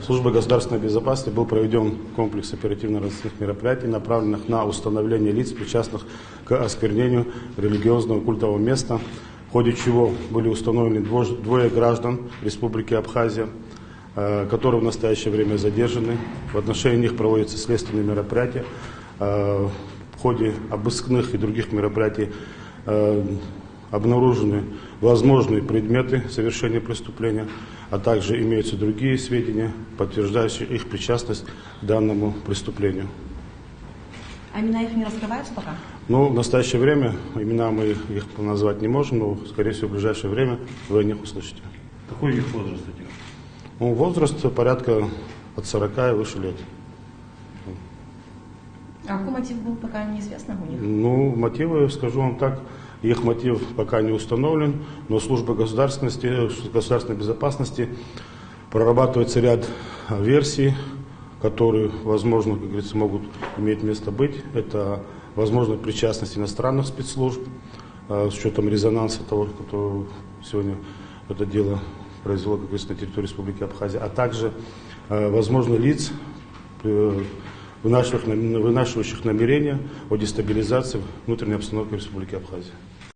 Службой государственной безопасности был проведен комплекс оперативно-розыскных мероприятий, направленных на установление лиц, причастных к осквернению религиозного культового места, в ходе чего были установлены двое граждан Республики Абхазия, которые в настоящее время задержаны. В отношении них проводятся следственные мероприятия. В ходе обыскных и других мероприятий обнаружены возможные предметы совершения преступления, а также имеются другие сведения, подтверждающие их причастность к данному преступлению. А имена их не раскрываются пока? Ну, в настоящее время имена мы их назвать не можем, но, скорее всего, в ближайшее время вы о них услышите. Какой их возраст этих? Ну, возраст порядка от 40 и выше лет. А какой мотив был, пока неизвестно у них? Ну, мотивы, скажу вам так, их мотив пока не установлен, но служба государственной безопасности прорабатывается ряд версий, которые, возможно, как говорится, могут иметь место быть. Это, возможно, причастность иностранных спецслужб, с учетом резонанса того, что сегодня это дело произвело, как говорится, на территории Республики Абхазия, а также, возможно, лиц, вынашивающих намерения о дестабилизации внутренней обстановки Республики Абхазия.